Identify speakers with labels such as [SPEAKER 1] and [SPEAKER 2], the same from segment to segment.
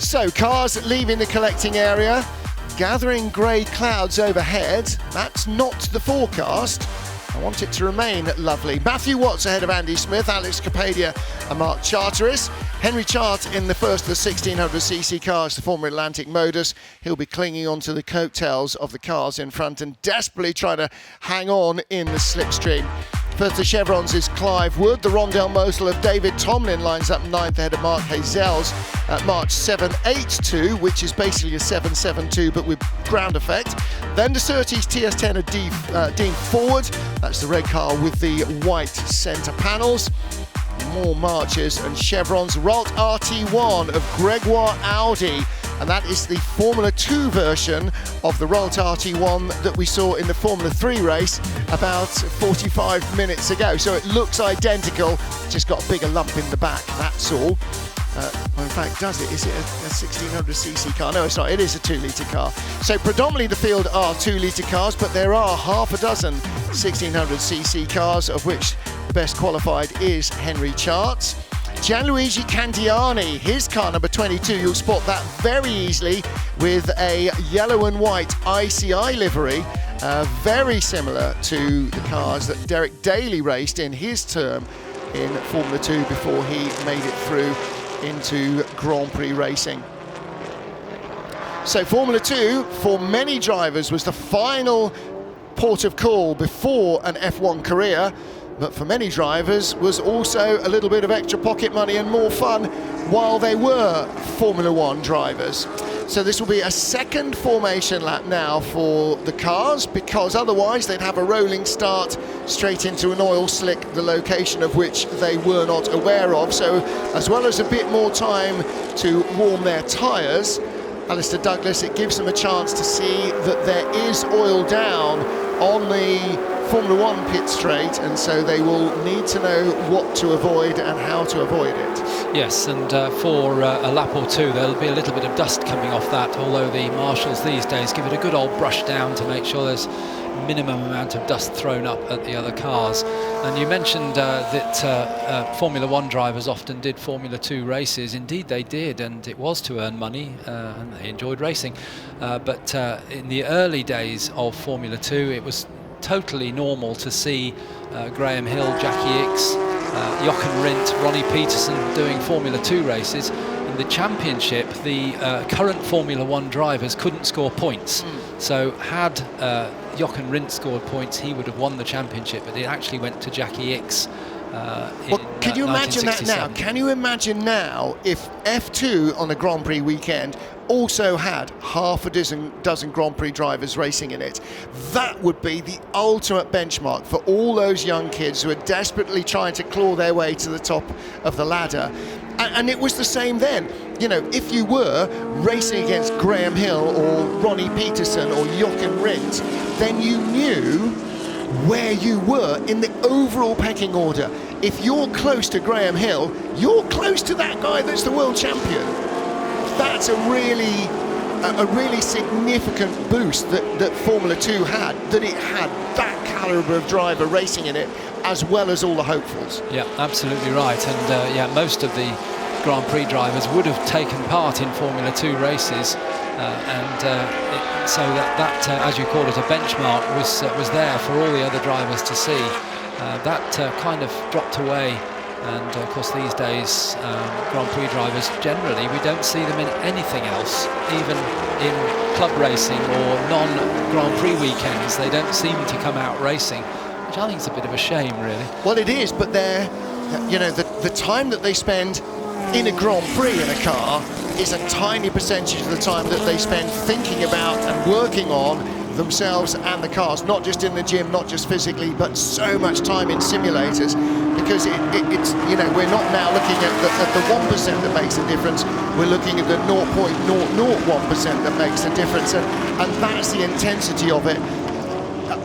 [SPEAKER 1] So cars leaving the collecting area, gathering grey clouds overhead. That's not the forecast. I want it to remain lovely. Matthew Watts ahead of Andy Smith, Alex Capadia and Mark Charteris. Henry Chart in the first of the 1600cc cars, the former Atlantic Motors. He'll be clinging onto the coattails of the cars in front and desperately trying to hang on in the slipstream. First the Chevrons is Clive Wood. The Rondell Mosul of David Tomlin lines up 9th ahead of Mark Hazell's at March 782, which is basically a 772 but with ground effect. Then the Surtees TS10 of Dean Forward. That's the red car with the white centre panels. More Marches and Chevrons. Ralt RT1 of Gregoire Audi. And that is the Formula 2 version of the Ralt RT1 that we saw in the Formula 3 race about 45 minutes ago. So it looks identical, just got a bigger lump in the back, that's all. Well, in fact, does it? Is it a 1600cc car? No, it's not. It is a 2-litre car. So predominantly the field are 2-litre cars, but there are half a dozen 1600cc cars, of which the best qualified is Henry Chart. Gianluigi Candiani, his car number 22, you'll spot that very easily with a yellow and white ICI livery, very similar to the cars that Derek Daly raced in his term in Formula 2 before he made it through into Grand Prix racing. So Formula 2, for many drivers, was the final port of call before an F1 career. But for many drivers was also a little bit of extra pocket money and more fun while they were Formula 1 drivers. So this will be a second formation lap now for the cars, because otherwise they'd have a rolling start straight into an oil slick, the location of which they were not aware of. So as well as a bit more time to warm their tyres, Alistair Douglas, it gives them a chance to see that there is oil down on the Formula 1 pit straight, and so they will need to know what to avoid and how to avoid it.
[SPEAKER 2] Yes, and for a lap or two there'll be a little bit of dust coming off that, although the marshals these days give it a good old brush down to make sure there's minimum amount of dust thrown up at the other cars. And you mentioned that Formula 1 drivers often did Formula 2 races. Indeed they did, and it was to earn money, and they enjoyed racing. But in the early days of Formula 2 it was totally normal to see Graham Hill, Jackie Ickx, Jochen Rindt, Ronnie Peterson doing Formula 2 races. In the championship, the current Formula 1 drivers couldn't score points. So had Jochen Rindt scored points, he would have won the championship, but it actually went to Jackie Ickx.
[SPEAKER 1] Can you imagine that now? Can you imagine now if F2 on a Grand Prix weekend also had half a dozen Grand Prix drivers racing in it? That would be the ultimate benchmark for all those young kids who are desperately trying to claw their way to the top of the ladder. And it was the same then. You know, if you were racing against Graham Hill or Ronnie Peterson or Jochen Rindt, then you knew where you were in the overall pecking order. If you're close to Graham Hill, you're close to that guy that's the world champion. That's a really significant boost that Formula 2 had, that it had that calibre of driver racing in it, as well as all the hopefuls.
[SPEAKER 2] Yeah, absolutely right. And yeah, most of the Grand Prix drivers would have taken part in Formula 2 races, so that as you call it, a benchmark was there for all the other drivers to see. That kind of dropped away, and of course these days Grand Prix drivers generally, we don't see them in anything else, even in club racing or non-Grand Prix weekends. They don't seem to come out racing, which I think is a bit of a shame, really.
[SPEAKER 1] Well, it is, but they're, you know, the time that they spend in a Grand Prix in a car is a tiny percentage of the time that they spend thinking about and working on themselves and the cars, not just in the gym, not just physically, but so much time in simulators, because it's, you know, we're not now looking at the 1% that makes a difference, we're looking at the 0.001% that makes a difference, and that's the intensity of it.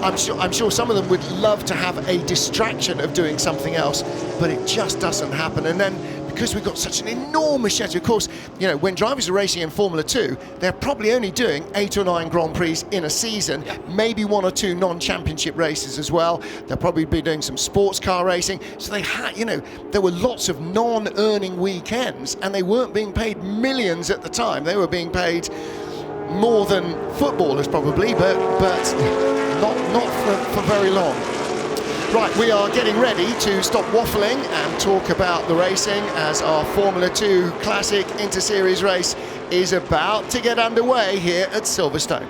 [SPEAKER 1] I'm sure some of them would love to have a distraction of doing something else, but it just doesn't happen. And then because we've got such an enormous schedule. Of course, you know, when drivers are racing in Formula 2, they're probably only doing 8 or 9 Grand Prix in a season, maybe 1 or 2 non-championship races as well. They'll probably be doing some sports car racing. So they had, you know, there were lots of non-earning weekends, and they weren't being paid millions at the time. They were being paid more than footballers probably, but not for very long. Right, we are getting ready to stop waffling and talk about the racing as our Formula 2 Classic Interseries race is about to get underway here at Silverstone.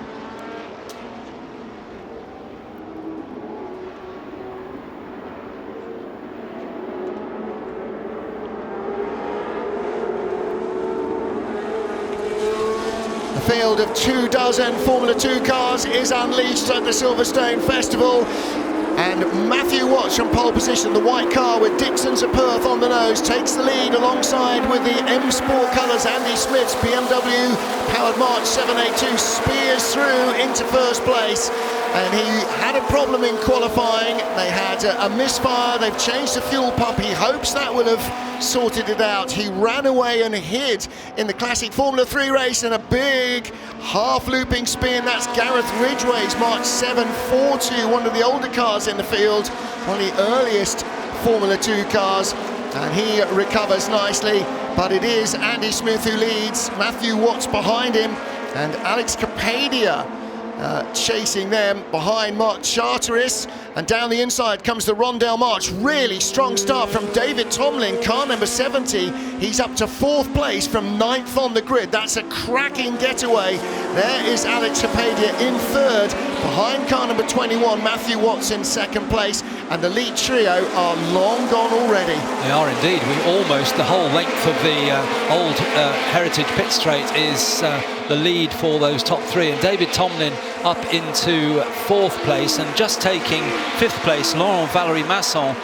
[SPEAKER 1] The field of 24 Formula 2 cars is unleashed at the Silverstone Festival. And Matthew Watts from pole position, the white car with Dixon's of Perth on the nose, takes the lead alongside with the M Sport colours. Andy Smith's BMW powered March 782 spears through into first place. And he had a problem in qualifying. They had a misfire. They've changed the fuel pump. He hopes that will have sorted it out. He ran away and hid in the classic Formula 3 race in a big half-looping spin. That's Gareth Ridgway's March 742, one of the older cars in the field, one of the earliest Formula 2 cars. And he recovers nicely, but it is Andy Smith who leads, Matthew Watts behind him, and Alex Capadia chasing them behind Mark Charteris. And down the inside comes the Rondell March. Really strong start from David Tomlin, car number 70. He's up to 4th place from 9th on the grid. That's a cracking getaway. There is Alex Capadia in 3rd, behind car number 21, Matthew Watts in 2nd place. And the lead trio are long gone already. They are indeed. We almost, the whole length of the old Heritage Pit Straight is the lead for those top 3. And David Tomlin up into 4th place, and just taking 5th place, Laurent Valerie Masson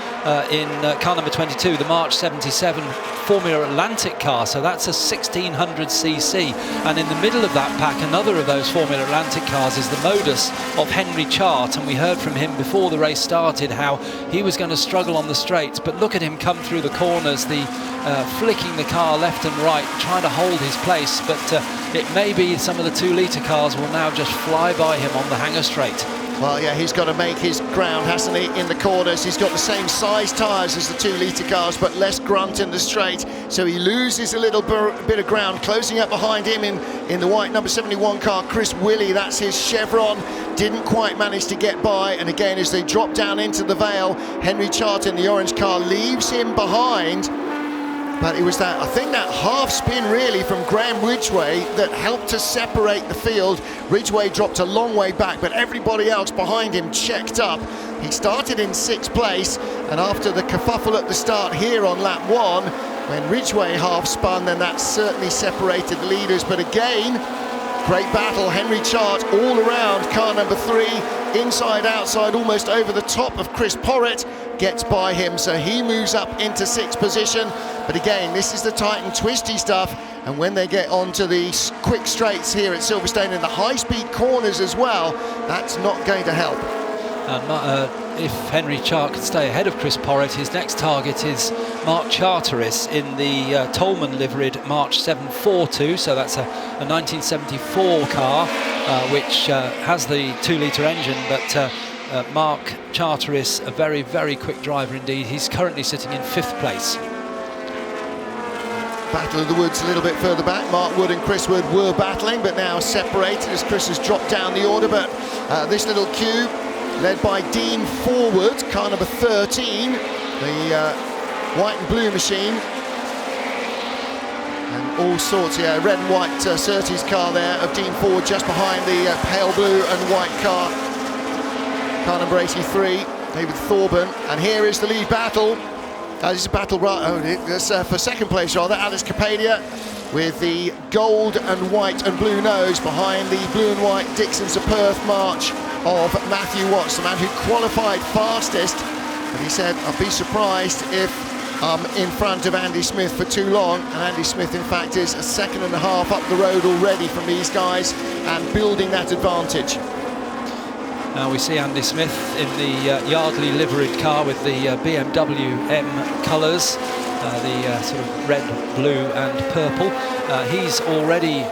[SPEAKER 1] in car number 22, the March 77 Formula Atlantic car. So that's a 1600cc. And in the middle of that pack, another of those Formula Atlantic cars is the Modus of Henry Chart. And we heard from him before the race started how he was going to struggle on the straights. But look at him come through the corners, the flicking the car left and right, trying to hold his place. But it may be some of the 2-litre cars will now just fly by him on the Hangar Straight. Well, yeah, he's got to make his ground, hasn't he, in the corners. He's got the same size tyres as the 2-litre cars, but less grunt in the straight. So he loses a little bit of ground. Closing up behind him in the white number 71 car, Chris Willey, that's his Chevron. Didn't quite manage to get by. And again, as they drop down into the Vale, Henry Chart in the orange car leaves him behind. But it was that, I think, that half spin really from Graham Ridgway that helped to separate the field. Ridgway dropped a long way back, but everybody else behind him checked up. He started in 6th place, and after the kerfuffle at the start here on lap 1, when Ridgway half spun, then that certainly separated the leaders. But again, great battle. Henry Chart all around car number 3, inside, outside, almost over the top of Chris Porritt, gets by him, so he moves up into 6th position. But again, this is the tight and twisty stuff, and when they get onto the quick straights here at Silverstone in the high-speed corners as well, that's not going to help. If Henry Chart can stay ahead of Chris Porritt, his next target is Mark Charteris in the Tolman liveried March 742, so that's a 1974 car which has the 2-litre engine, but Mark Charteris, a very, very quick driver indeed. He's currently sitting in 5th place. Battle of the Woods a little bit further back. Mark Wood and Chris Wood were battling, but now separated as Chris has dropped down the order. But this little queue, led by Dean Forward, car number 13, the white and blue machine. And all sorts, yeah, red and white Surtees car there of Dean Forward, just behind the pale blue and white car. Car number 83, David Thorburn. And here is the lead battle. This is a battle for 2nd place rather. Alex Capadia with the gold and white and blue nose behind the blue and white Dixon's of Perth March of Matthew Watts, the man who qualified fastest. And he said, I'll be surprised if I'm in front of Andy Smith for too long. And Andy Smith, in fact, is a 2.5 seconds up the road already from these guys and building that advantage. Now we see Andy Smith in the Yardley liveried car with the BMW M colours,
[SPEAKER 2] the sort of red, blue and purple. He's already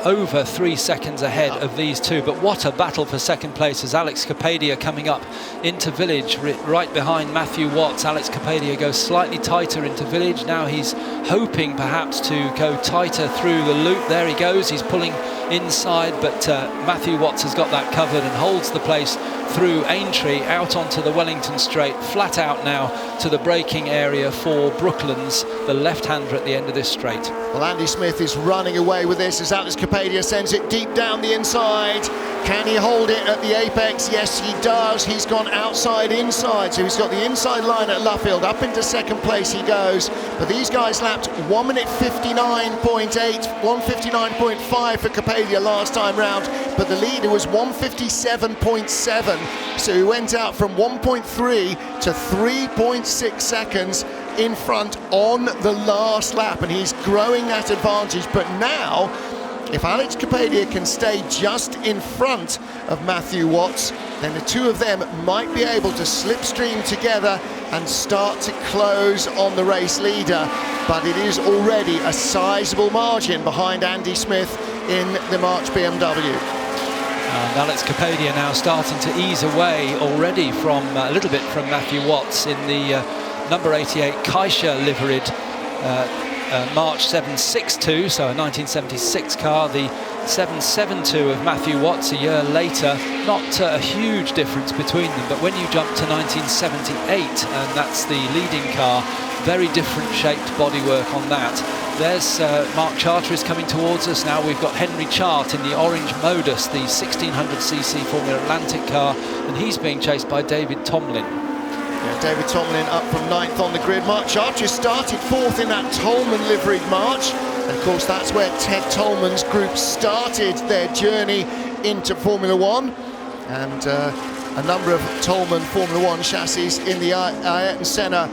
[SPEAKER 2] over 3 seconds ahead of these two, but what a battle for second place as Alex Kapadia coming up into Village right behind Matthew Watts. Alex Kapadia goes slightly tighter into Village. Now he's hoping perhaps to go tighter through the loop. There he goes, he's pulling inside, but Matthew Watts has got that covered and holds the place through Aintree out onto the Wellington Straight, flat out now to the braking area for Brooklands, the left-hander at the end of this straight.
[SPEAKER 1] Well, Andy Smith is running away with this as Alex Kapadia sends it deep down the inside. Can he hold it at the apex? Yes, he does. He's gone outside inside, so he's got the inside line at Luffield. Up into second place he goes, but these guys lapped 1 minute 59.8, 159.5 for Kapadia last time round, but the leader was 157.7, so he went out from 1.3 to 3.6 seconds in front on the last lap, and he's growing that advantage. But now, if Alex Kapadia can stay just in front of Matthew Watts, then the two of them might be able to slipstream together and start to close on the race leader. But it is already a sizable margin behind Andy Smith in the March BMW.
[SPEAKER 2] And Alex Kapadia now starting to ease away already from a little bit from Matthew Watts in the number 88 Kaisha liveried March 762, so a 1976 car. The 772 of Matthew Watts a year later, not a huge difference between them, but when you jump to 1978, and that's the leading car, very different shaped bodywork on that. There's Mark Charteris coming towards us now. We've got Henry Chart in the orange Modus, the 1600cc Formula Atlantic car, and he's being chased by David Tomlin.
[SPEAKER 1] Yeah, David Tomlin up from 9th on the grid. Mark Charteris started 4th in that Tolman liveried March. And of course, that's where Ted Tolman's group started their journey into Formula One. And a number of Tolman Formula One chassis in the Ayrton Senna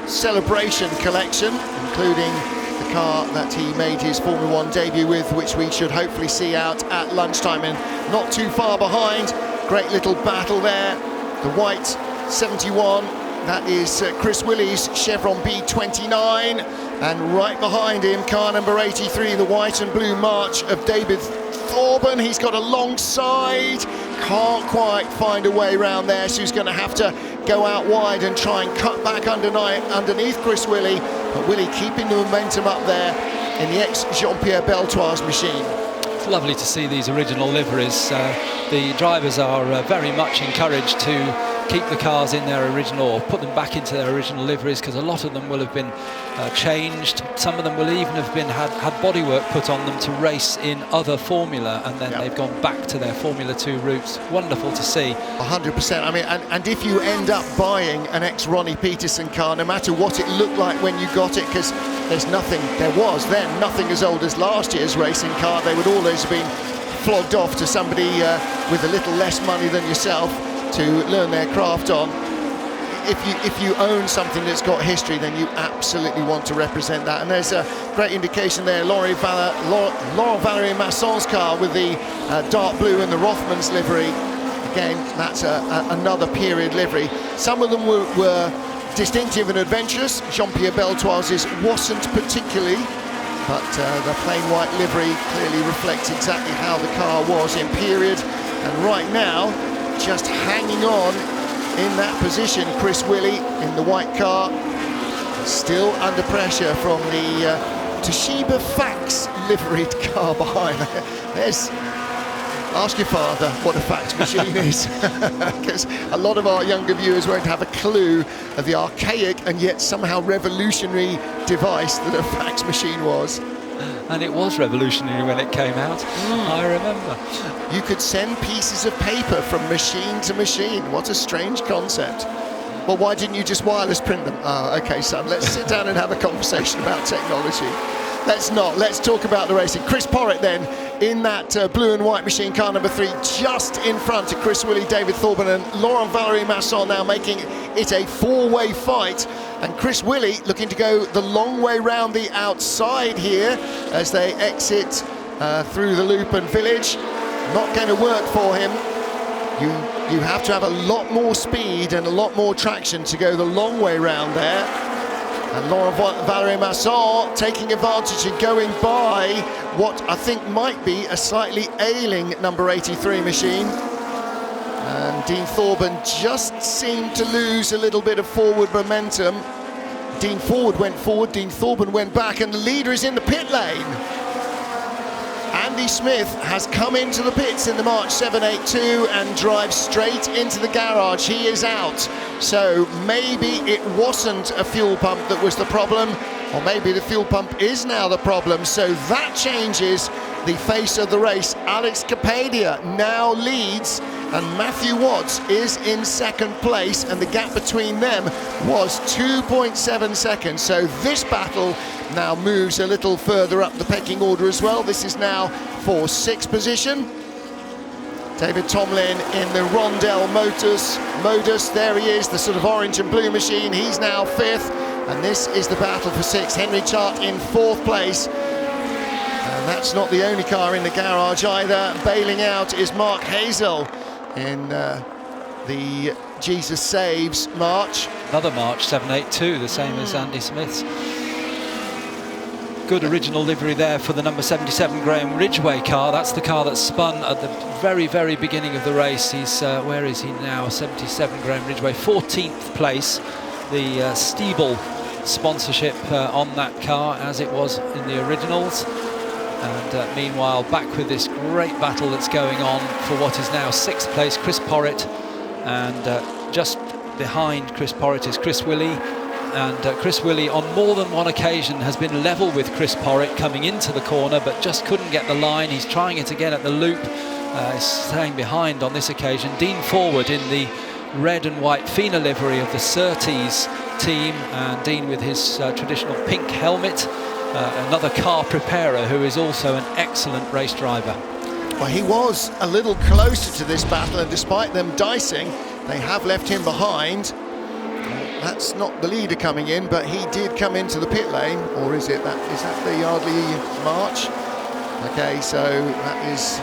[SPEAKER 1] celebration collection, including the car that he made his Formula One debut with, which we should hopefully see out at lunchtime. And not too far behind, great little battle there. The white 71, that is Chris Willey's Chevron B29, and right behind him, car number 83, the white and blue March of David Thorburn. He's got a long side, can't quite find a way around there, so he's going to have to go out wide and try and cut back underneath Chris Willey, but Willey keeping the momentum up there in the ex-Jean-Pierre Beltoise machine.
[SPEAKER 2] It's lovely to see these original liveries. The drivers are very much encouraged to keep the cars in their original, or put them back into their original liveries, because a lot of them will have been changed. Some of them will even have been had bodywork put on them to race in other Formula, and then they've gone back to their Formula 2 roots. Wonderful to see.
[SPEAKER 1] 100%. I mean, and if you end up buying an ex-Ronnie Peterson car, no matter what it looked like when you got it, because there was then nothing as old as last year's racing car, they would always have been flogged off to somebody with a little less money than yourself to learn their craft on. If you own something that's got history, then you absolutely want to represent that. And there's a great indication there, Laurent Valerie Masson's car with the dark blue and the Rothmans livery. Again, that's another period livery. Some of them were distinctive and adventurous. Jean-Pierre Beltoise's wasn't particularly, but the plain white livery clearly reflects exactly how the car was in period. And right now, just hanging on in that position, Chris Willey in the white car, still under pressure from the Toshiba Fax liveried car behind. Ask your father what a fax machine is, because a lot of our younger viewers won't have a clue of the archaic and yet somehow revolutionary device that a fax machine was.
[SPEAKER 2] And it was revolutionary when it came out. I remember.
[SPEAKER 1] You could send pieces of paper from machine to machine. What a strange concept. Well, why didn't you just wireless print them? Okay, son, let's sit down and have a conversation about technology. Let's not. Let's talk about the racing. Chris Porritt then in that blue and white machine, car number 3, just in front of Chris Willey, David Thorburn and Laurent Valerie Masson, now making it a 4-way fight. And Chris Willey looking to go the long way round the outside here as they exit through the loop and Village. Not going to work for him. You have to have a lot more speed and a lot more traction to go the long way round there. And Laurent Valery-Masson taking advantage and going by what I think might be a slightly ailing number 83 machine. And Dean Thorburn just seemed to lose a little bit of forward momentum. Dean Ford went forward, Dean Thorburn went back, and the leader is in the pit lane. Andy Smith has come into the pits in the March 782 and drives straight into the garage. He is out. So maybe it wasn't a fuel pump that was the problem, or maybe the fuel pump is now the problem. So that changes the face of the race. Alex Capadia now leads, and Matthew Watts is in second place, and the gap between them was 2.7 seconds. So this battle now moves a little further up the pecking order as well. This is now for sixth position. David Tomlin in the Rondell modus. There he is, the sort of orange and blue machine. He's now fifth, and this is the battle for sixth. Henry Chart in fourth place. And that's not the only car in the garage either. Bailing out is Mark Hazel in the Jesus Saves March.
[SPEAKER 2] Another March 782, the same as Andy Smith's. Good original livery there for the number 77 Graham Ridgway car. That's the car that spun at the very, very beginning of the race. He's, where is he now? 77 Graham Ridgway, 14th place. The Stiebel sponsorship on that car, as it was in the originals. And meanwhile, back with this great battle that's going on for what is now sixth place, Chris Porritt. And just behind Chris Porritt is Chris Willey. And Chris Willey on more than one occasion has been level with Chris Porritt coming into the corner, but just couldn't get the line. He's trying it again at the loop. He's staying behind on this occasion. Dean Forward in the red and white Fina livery of the Surtees team, and Dean with his traditional pink helmet. Another car preparer who is also an excellent race driver.
[SPEAKER 1] Well, he was a little closer to this battle, and despite them dicing, they have left him behind. That's not the leader coming in, but he did come into the pit lane, or is that the Yardley March? Okay, so that is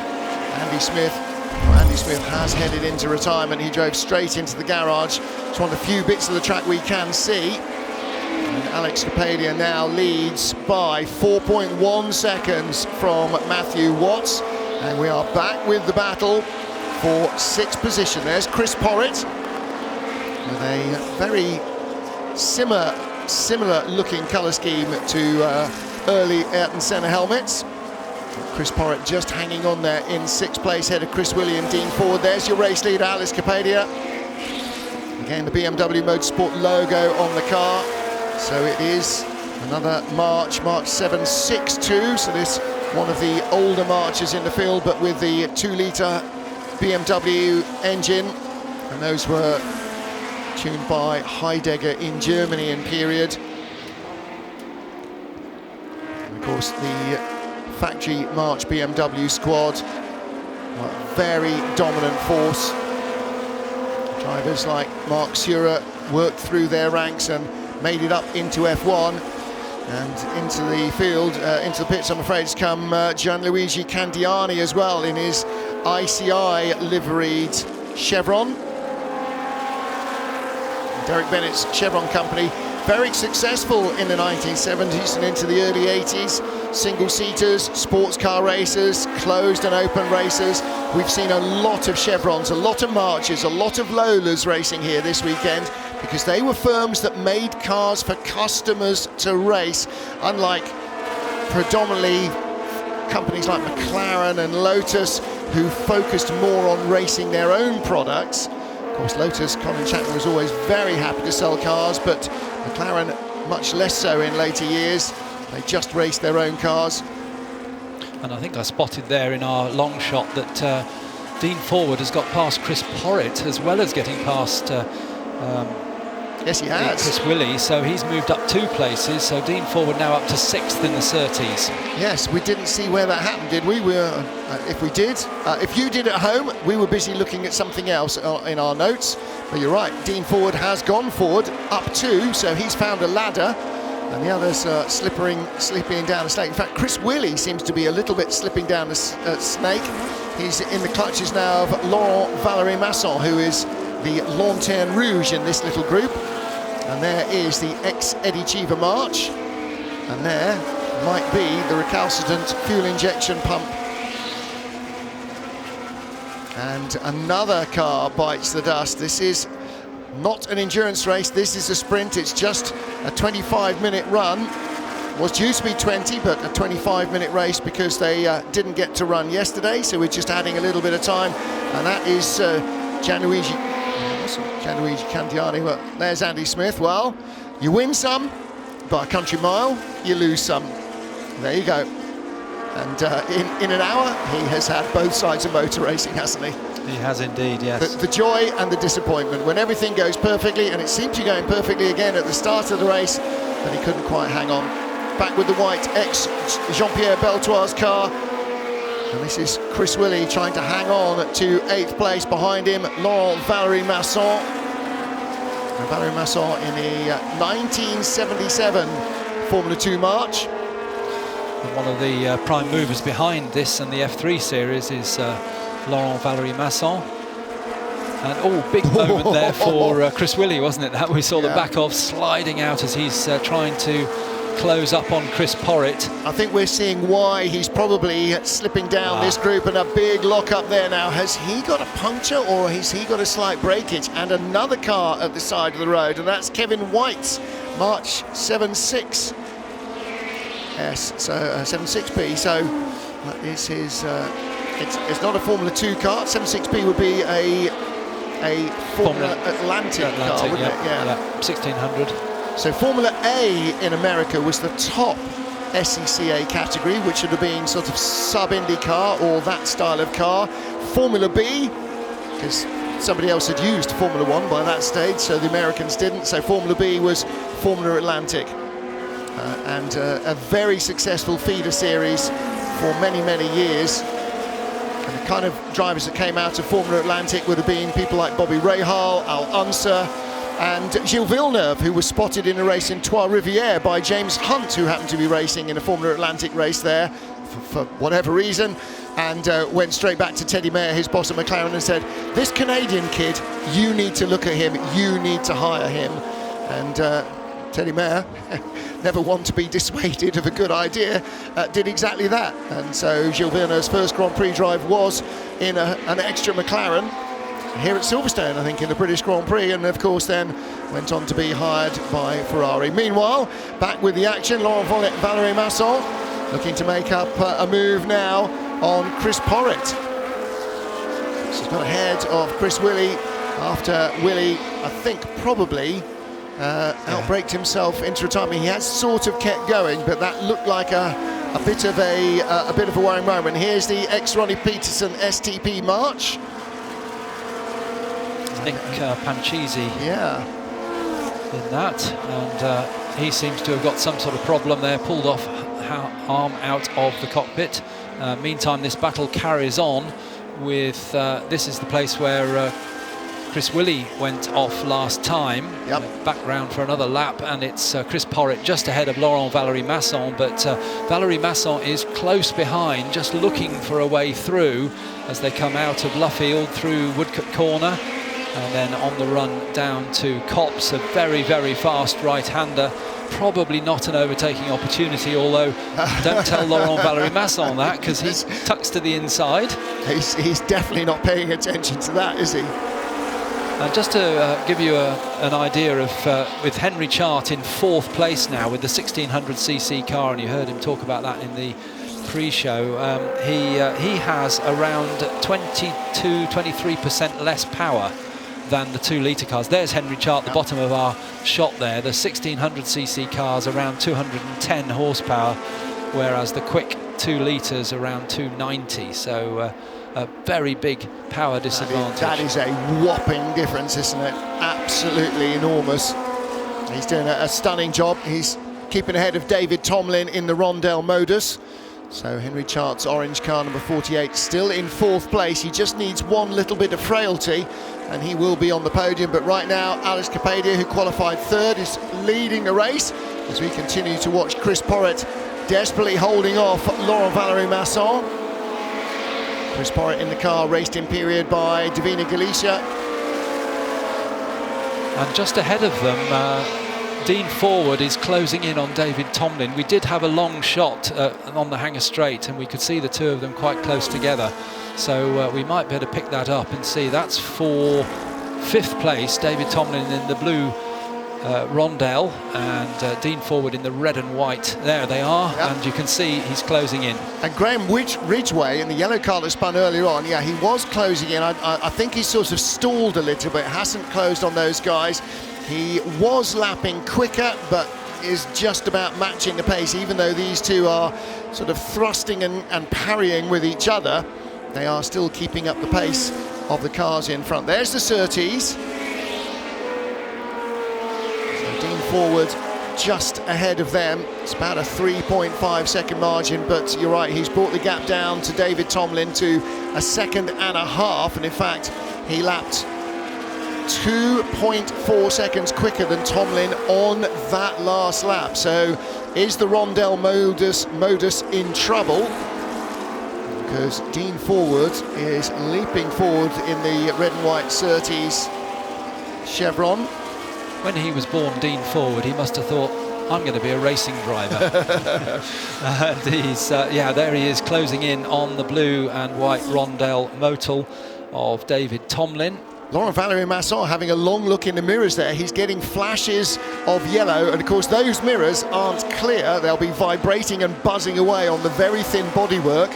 [SPEAKER 1] Andy Smith. Well, Andy Smith has headed into retirement. He drove straight into the garage. It's one of the few bits of the track we can see. And Alex Capadia now leads by 4.1 seconds from Matthew Watts. And we are back with the battle for sixth position. There's Chris Porritt with a very similar looking colour scheme to early Ayrton Senna helmets. Chris Porritt just hanging on there in sixth place, ahead of Chris Willey and Dean Ford. There's your race leader, Alex Capadia. Again, the BMW Motorsport logo on the car. So it is another March 762. So this one of the older Marches in the field, but with the 2-litre BMW engine. And those were tuned by Heidegger in Germany in period. And of course, the factory March BMW squad, a very dominant force. Drivers like Mark Surer worked through their ranks and made it up into F1 and into the field, into the pits. I'm afraid it's come Gianluigi Candiani as well in his ICI liveried Chevron. Derek Bennett's Chevron company, very successful in the 1970s and into the early 80s. Single-seaters, sports car races, closed and open races. We've seen a lot of Chevrons, a lot of Marches, a lot of Lolas racing here this weekend, because they were firms that made cars for customers to race, unlike predominantly companies like McLaren and Lotus, who focused more on racing their own products. Of course, Lotus, Colin Chapman was always very happy to sell cars, but McLaren much less so in later years. They just raced their own cars.
[SPEAKER 2] And I think I spotted there in our long shot that Dean Forward has got past Chris Porritt, as well as getting past
[SPEAKER 1] yes, he has.
[SPEAKER 2] Chris Willey, so he's moved up 2 places. So Dean Forward now up to 6th in the Surtees.
[SPEAKER 1] Yes, we didn't see where that happened, did we? If we did, if you did at home, we were busy looking at something else in our notes. But you're right, Dean Forward has gone forward up 2, so he's found a ladder, and the others are slipping down the snake. In fact, Chris Willey seems to be a little bit slipping down the snake. He's in the clutches now of Laurent Valery-Masson, who is the Lanterne Rouge in this little group. And there is the ex-Eddie Cheever march. And there might be the recalcitrant fuel injection pump. And another car bites the dust. This is not an endurance race, this is a sprint. It's just a 25-minute run. Was due to be 20, but a 25-minute race because they didn't get to run yesterday, so we're just adding a little bit of time. And that is Gianluigi Candiani. Well, there's Andy Smith. Well, you win some by a country mile, you lose some. There you go. And in an hour, he has had both sides of motor racing, hasn't he?
[SPEAKER 2] He has indeed, yes.
[SPEAKER 1] The joy and the disappointment when everything goes perfectly, and it seemed to be going perfectly again at the start of the race, but he couldn't quite hang on. Back with the white ex-Jean-Pierre Beltoir's car. And this is Chris Willey trying to hang on to 8th place. Behind him, Laurent Valery Masson. And Valery Masson in the 1977 Formula 2 march.
[SPEAKER 2] And one of the prime movers behind this and the F3 series is Laurent Valery Masson. And big moment there for Chris Willey, wasn't it? That we saw the back of sliding out as he's trying to close up on Chris Porritt.
[SPEAKER 1] I think we're seeing why he's probably slipping down this group, and a big lock up there now. Has he got a puncture or has he got a slight breakage? And another car at the side of the road, and that's Kevin White's March 76. Yes, so 76P. So this is it's not a Formula 2 car. 76P would be a Formula Atlantic car, wouldn't it?
[SPEAKER 2] Yeah, 1600.
[SPEAKER 1] So Formula A in America was the top SECA category, which would have been sort of sub-Indy car or that style of car. Formula B, because somebody else had used Formula 1 by that stage, so the Americans didn't. So Formula B was Formula Atlantic. And a very successful feeder series for many, many years. And the kind of drivers that came out of Formula Atlantic would have been people like Bobby Rahal, Al Unser, and Gilles Villeneuve, who was spotted in a race in Trois-Rivières by James Hunt, who happened to be racing in a Formula Atlantic race there for whatever reason, and went straight back to Teddy Mayer, his boss at McLaren, and said, this Canadian kid, you need to look at him, you need to hire him. And Teddy Mayer, never one to be dissuaded of a good idea, did exactly that. And so Gilles Villeneuve's first Grand Prix drive was in an extra McLaren here at Silverstone, I think, in the British Grand Prix, and of course then went on to be hired by Ferrari. Meanwhile, back with the action, Laurent Valery Masson looking to make up a move now on Chris Porritt. She's got ahead of Chris Willey after Willey, I think, probably outbraked himself into retirement. He has sort of kept going, but that looked like a bit of a worrying moment. Here's the ex-Ronnie Peterson STP march.
[SPEAKER 2] Nick Pancisi in that, and he seems to have got some sort of problem there, pulled off arm out of the cockpit. Meantime, this battle carries on with this is the place where Chris Willey went off last time. Back round for another lap, and it's Chris Porritt just ahead of Laurent Valery Masson, but Valery Masson is close behind, just looking for a way through as they come out of Luffield through Woodcut Corner. And then on the run down to Copse, a very, very fast right-hander. Probably not an overtaking opportunity, although don't tell Laurent Valery Masson that, because he tucks to the inside. He's definitely not paying attention to that, is he? Just to give you an idea of, with Henry Chart in 4th place now with the 1600cc car, and you heard him talk about that in the pre-show, he has around 22-23% less power than the 2-litre cars. There's Henry Chart, the bottom of our shot there. The 1600cc cars around 210 horsepower, whereas the quick 2 litres around 290. So a very big power disadvantage. That is a whopping difference, isn't it? Absolutely enormous. He's doing a stunning job. He's keeping ahead of David Tomlin in the Rondell Modus. So Henry Chart's orange car, number 48, still in 4th place. He just needs one little bit of frailty and he will be on the podium. But right now, Alex Capadia, who qualified 3rd, is leading the race as we continue to watch Chris Porritt desperately holding off Laurent Valery Masson. Chris Porritt in the car, raced in period by Davina Galicia. And just ahead of them, Dean Forward is closing in on David Tomlin. We did have a long shot on the Hanger Straight, and we could see the two of them quite close together. So we might be able to pick that up and see. That's for 5th place, David Tomlin in the blue rondelle, and Dean Forward in the red and white. There they are, yep. And you can see he's closing in.
[SPEAKER 1] And Graham Ridgway in the yellow car that spun earlier on, yeah, he was closing in. I think he sort of stalled a little bit, hasn't closed on those guys. He was lapping quicker, but is just about matching the pace, even though these two are sort of thrusting and parrying with each other. They are still keeping up the pace of the cars in front. There's the Surtees. So Dean Forward just ahead of them. It's about a 3.5 second margin, but you're right, he's brought the gap down to David Tomlin to 1.5 seconds, and in fact, he lapped 2.4 seconds quicker than Tomlin on that last lap. So is the Rondell modus in trouble? Because Dean Forward is leaping forward in the red and white Surtees chevron.
[SPEAKER 2] When he was born Dean Forward, he must have thought, I'm going to be a racing driver. And he's, yeah, there he is closing in on the blue and white Rondell motul of David Tomlin.
[SPEAKER 1] Laurent Valery-Masson having a long look in the mirrors there. He's getting flashes of yellow, and of course those mirrors aren't clear. They'll be vibrating and buzzing away on the very thin bodywork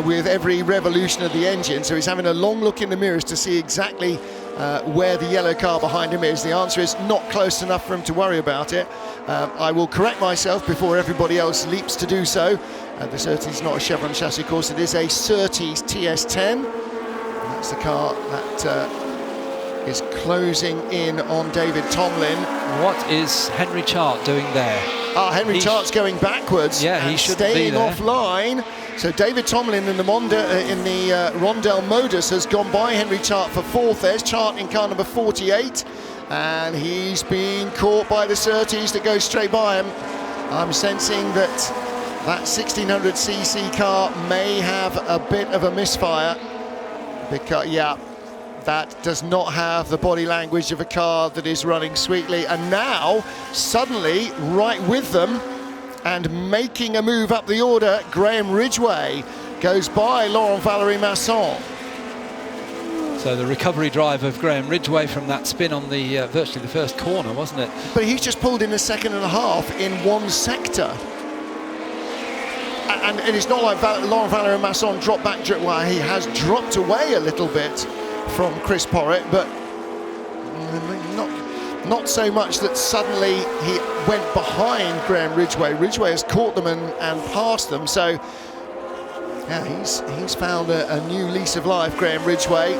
[SPEAKER 1] with every revolution of the engine. So he's having a long look in the mirrors to see exactly where the yellow car behind him is. The answer is not close enough for him to worry about it. I will correct myself before everybody else leaps to do so. The Surtees is not a Chevron chassis, of course. It is a Surtees TS10. That's the car that is closing in on David Tomlin.
[SPEAKER 2] What is Henry Chart doing there?
[SPEAKER 1] Henry Chart's going backwards.
[SPEAKER 2] Yeah, he should
[SPEAKER 1] staying
[SPEAKER 2] be there.
[SPEAKER 1] Offline. So David Tomlin in the Rondell modus has gone by Henry Chart for 4th. There's Chart in car number 48, and he's being caught by the Surtees that go straight by him. I'm sensing that 1600cc car may have a bit of a misfire, because yeah, that does not have the body language of a car that is running sweetly. And now, suddenly, right with them and making a move up the order, Graham Ridgway goes by Laurent Valery-Masson.
[SPEAKER 2] So the recovery drive of Graham Ridgway from that spin on the virtually the first corner, wasn't it?
[SPEAKER 1] But he's just pulled in 1.5 seconds in one sector. And it's not like Laurent Valery-Masson dropped back. Well, he has dropped away a little bit from Chris Porritt, but not so much that suddenly he went behind Graham Ridgway. Ridgway has caught them and passed them, so yeah, he's found a new lease of life, Graham Ridgway.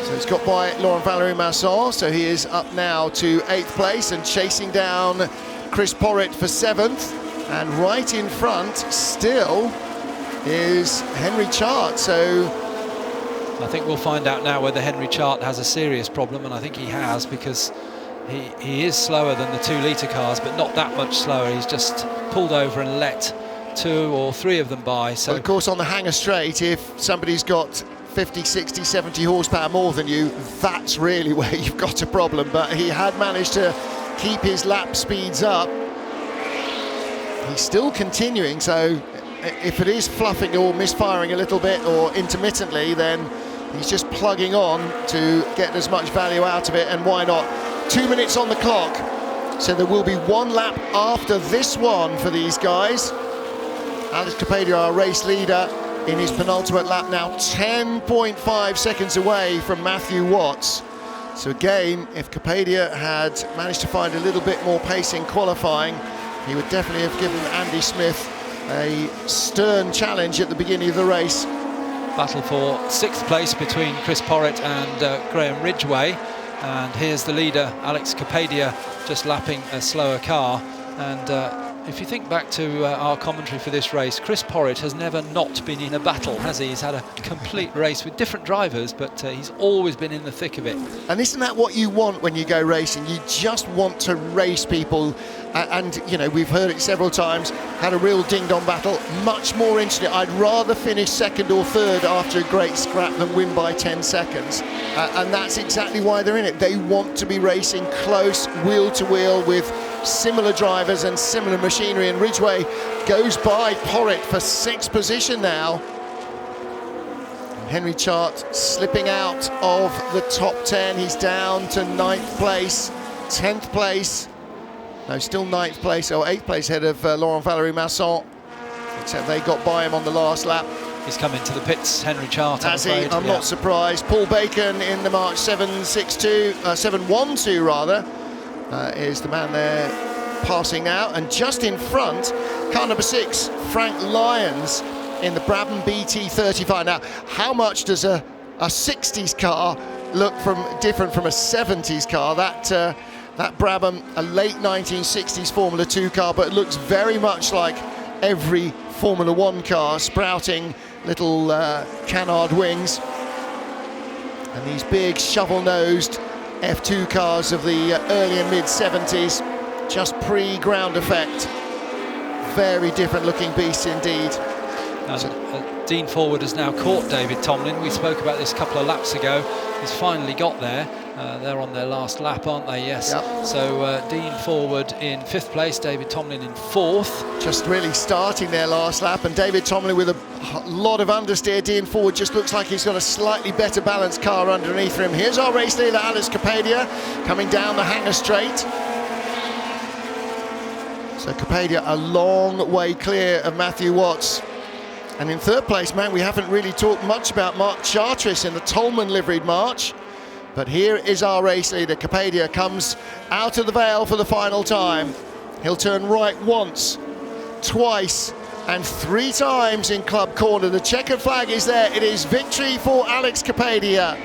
[SPEAKER 1] So he's got by Laurent Valery-Masson, so he is up now to 8th place and chasing down Chris Porritt for 7th, and right in front still is Henry Chart. So
[SPEAKER 2] I think we'll find out now whether Henry Chart has a serious problem, and I think he has, because he is slower than the 2-litre cars, but not that much slower. He's just pulled over and let 2 or 3 of them by. So
[SPEAKER 1] well, of course, on the Hanger Straight, if somebody's got 50, 60, 70 horsepower more than you, that's really where you've got a problem. But he had managed to keep his lap speeds up. He's still continuing, so if it is fluffing or misfiring a little bit or intermittently, then he's just plugging on to get as much value out of it, and why not? 2 minutes on the clock, so there will be 1 lap after this one for these guys. Alex Capadia, our race leader, in his penultimate lap now, 10.5 seconds away from Matthew Watts. So again, if Capadia had managed to find a little bit more pace in qualifying, he would definitely have given Andy Smith a stern challenge at the beginning of the race.
[SPEAKER 2] Battle for 6th place between Chris Porritt and Graham Ridgway, and here's the leader Alex Capadia just lapping a slower car, and if you think back to our commentary for this race, Chris Porritt has never not been in a battle, has he? He's had a complete race with different drivers, but he's always been in the thick of it.
[SPEAKER 1] And isn't that what you want when you go racing? You just want to race people. And, you know, we've heard it several times, had a real ding-dong battle, much more interesting. I'd rather finish second or third after a great scrap than win by 10 seconds. And that's exactly why they're in it. They want to be racing close, wheel to wheel, with similar drivers and similar machinery. And Ridgway goes by Porritt for 6th position now. And Henry Chart slipping out of the top 10. He's down to 9th place, 10th place. No, still 9th place, or 8th place ahead of Laurent Valery-Masson, except they got by him on the last lap.
[SPEAKER 2] He's come into the pits, Henry Chart.
[SPEAKER 1] Has he? I'm not surprised. Paul Bacon in the March 712 rather, is the man there passing now. And just in front, car number 6, Frank Lyons in the Brabham BT35. Now, how much does a 60s car look different from a 70s car? That Brabham, a late 1960s Formula 2 car, but it looks very much like every Formula 1 car, sprouting little canard wings. And these big shovel-nosed F2 cars of the early and mid-70s, just pre-ground effect. Very different looking beasts indeed.
[SPEAKER 2] Dean Forward has now caught David Tomlin. We spoke about this a couple of laps ago. He's finally got there. They're on their last lap, aren't they? Yes.
[SPEAKER 1] Yep.
[SPEAKER 2] So Dean Forward in 5th place, David Tomlin in 4th.
[SPEAKER 1] Just really starting their last lap, and David Tomlin with a lot of understeer. Dean Forward just looks like he's got a slightly better balanced car underneath him. Here's our race leader, Alex Capadia, coming down the Hanger Straight. So Capadia a long way clear of Matthew Watts. And in 3rd place, man, we haven't really talked much about Mark Charteris in the Tolman liveried March. But here is our race leader. Capadia comes out of the Vale for the final time. He'll turn right once, twice, and 3 times in Club Corner. The checkered flag is there. It is victory for Alex Capadia.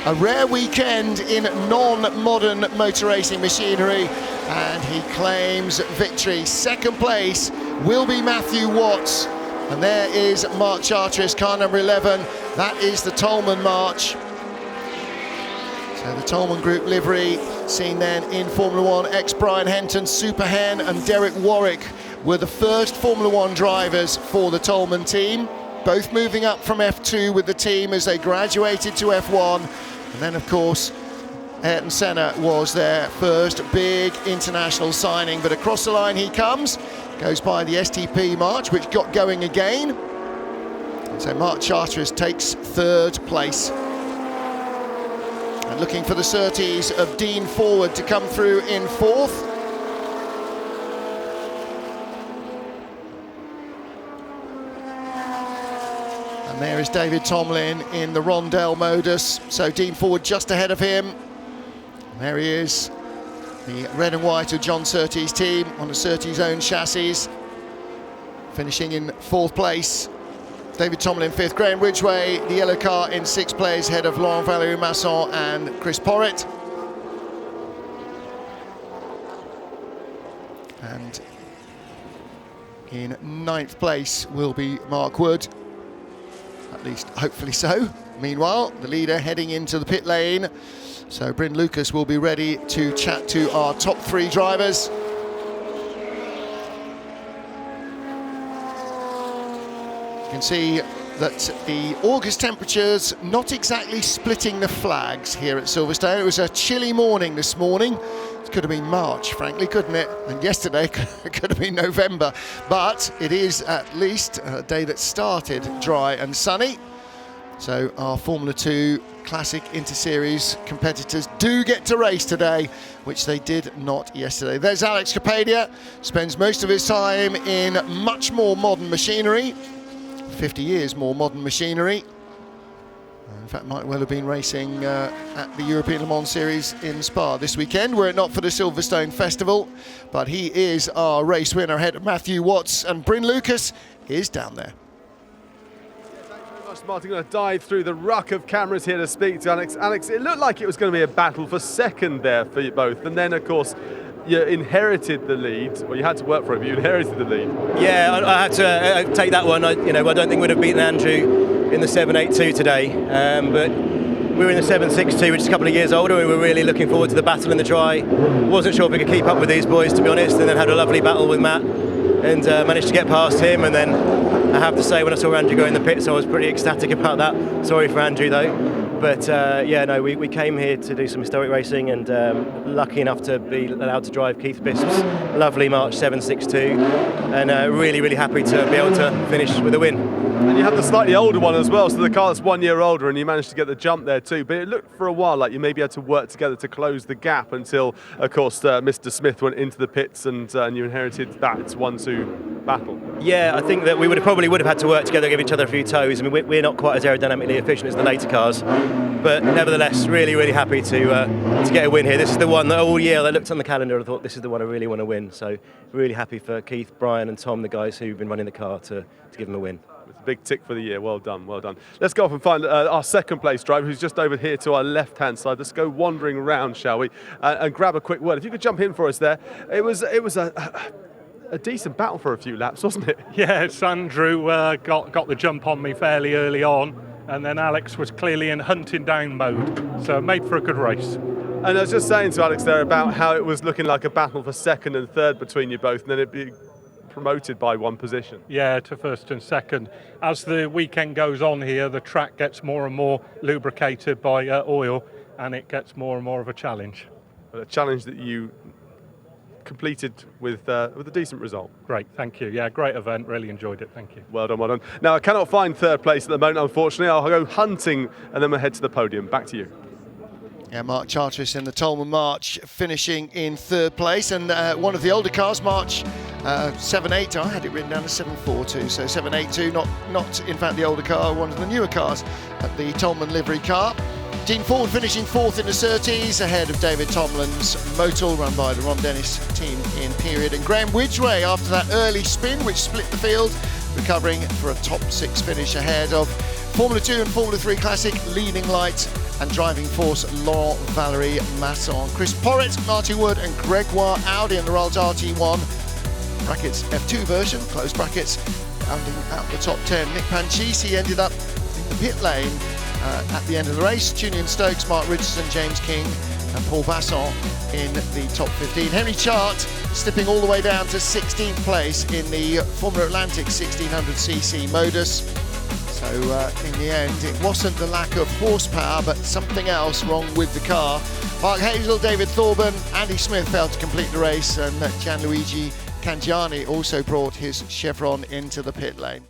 [SPEAKER 1] A rare weekend in non-modern motor racing machinery, and he claims victory. 2nd place will be Matthew Watts. And there is Mark Charteris, car number 11. That is the Tolman March. So the Tolman Group livery seen then in Formula 1. Ex-Brian Henton, Super Hen and Derek Warwick were the first Formula 1 drivers for the Tolman team. Both moving up from F2 with the team as they graduated to F1. And then, of course, Ayrton Senna was their first big international signing. But across the line he comes. Goes by the STP March, which got going again. And so Mark Charteris takes 3rd place. And looking for the surtees of Dean Forward to come through in 4th. And there is David Tomlin in the Rondell modus. So Dean Forward just ahead of him. And there he is. The red and white of John Surtees' team on the Surtees' own chassis. Finishing in 4th place. David Tomlin 5th. Graham Ridgway, the yellow car, in 6th place, ahead of Laurent Valery-Masson and Chris Porritt. And in 9th place will be Mark Wood. At least, hopefully so. Meanwhile, the leader heading into the pit lane. So Bryn Lucas will be ready to chat to our top 3 drivers. You can see that the August temperatures not exactly splitting the flags here at Silverstone. It was a chilly morning this morning. It could have been March, frankly, couldn't it? And yesterday it could have been November. But it is at least a day that started dry and sunny. So our Formula 2 Classic Interseries competitors do get to race today, which they did not yesterday. There's Alex Capadia, spends most of his time in much more modern machinery, 50 years more modern machinery. In fact, might well have been racing at the European Le Mans Series in Spa this weekend, were it not for the Silverstone Festival. But he is our race winner ahead of Matthew Watts, and Bryn Lucas is down there.
[SPEAKER 3] Martin, going to dive through the ruck of cameras here to speak to Alex. Alex, it looked like it was going to be a battle for second there for you both. And then, of course, you inherited the lead, well, you had to work for it, but you inherited the lead.
[SPEAKER 4] Yeah, I had to take that one. I don't think we'd have beaten Andrew in the 782 today, but we were in the 762, which is a couple of years older. We were really looking forward to the battle in the dry. Wasn't sure if we could keep up with these boys, to be honest, and then had a lovely battle with Matt and managed to get past him. And then I have to say, when I saw Andrew go in the pits, I was pretty ecstatic about that. Sorry for Andrew though. But we came here to do some historic racing, and lucky enough to be allowed to drive Keith Bisp's lovely March 762, and really, really happy to be able to finish with a win.
[SPEAKER 3] And you have the slightly older one as well, so the car that's 1 year older, and you managed to get the jump there too. But it looked for a while like you maybe had to work together to close the gap until, of course, Mr. Smith went into the pits and you inherited that 1-2 battle.
[SPEAKER 4] Yeah, I think that we probably would have had to work together, give each other a few toes. I mean, we're not quite as aerodynamically efficient as the later cars, but nevertheless, really, really happy to get a win here. This is the one that all year I looked on the calendar and I thought, this is the one I really want to win. So really happy for Keith, Brian and Tom, the guys who've been running the car, to give them a win.
[SPEAKER 3] It's a big tick for the year. Well done, well done. Let's go off and find our second place driver, who's just over here to our left-hand side. Let's go wandering around, shall we, and grab a quick word. If you could jump in for us there. It was a decent battle for a few laps, wasn't it?
[SPEAKER 5] Yes, Andrew got the jump on me fairly early on, and then Alex was clearly in hunting down mode, so made for a good race.
[SPEAKER 3] And I was just saying to Alex there about how it was looking like a battle for second and third between you both, and then it'd be promoted by one position.
[SPEAKER 5] Yeah, to first and second. As the weekend goes on here, the track gets more and more lubricated by oil, and it gets more and more of a challenge.
[SPEAKER 3] But a challenge that you completed with a decent result.
[SPEAKER 5] Great, thank you. Yeah, great event, really enjoyed it, thank you.
[SPEAKER 3] Well done, well done. Now, I cannot find third place at the moment, unfortunately. I'll go hunting and then we'll head to the podium. Back to you.
[SPEAKER 1] Yeah, Mark Charteris in the Tolman March finishing in third place, and one of the older cars, March 782, I had it written down as 742, so 782, not in fact the older car, one of the newer cars at the Tolman livery car. Dean Ford finishing fourth in the Surtees, ahead of David Tomlin's Motul, run by the Ron Dennis team in period, and Graham Widgway after that early spin which split the field, recovering for a top six finish ahead of Formula 2 and Formula 3 Classic leading light and driving force Laurent Valerie Masson. Chris Porritt, Martin Wood and Gregoire Audi in the Rolls RT1 brackets F2 version, close brackets, rounding out the top 10. Nick Pancisi ended up in the pit lane at the end of the race. Julian Stokes, Mark Richardson, James King and Paul Basson in the top 15. Henry Chart slipping all the way down to 16th place in the Formula Atlantic 1600cc Modus. So in the end, it wasn't the lack of horsepower, but something else wrong with the car. Mark Hazel, David Thorburn, Andy Smith failed to complete the race, and Gianluigi Cangiani also brought his Chevron into the pit lane.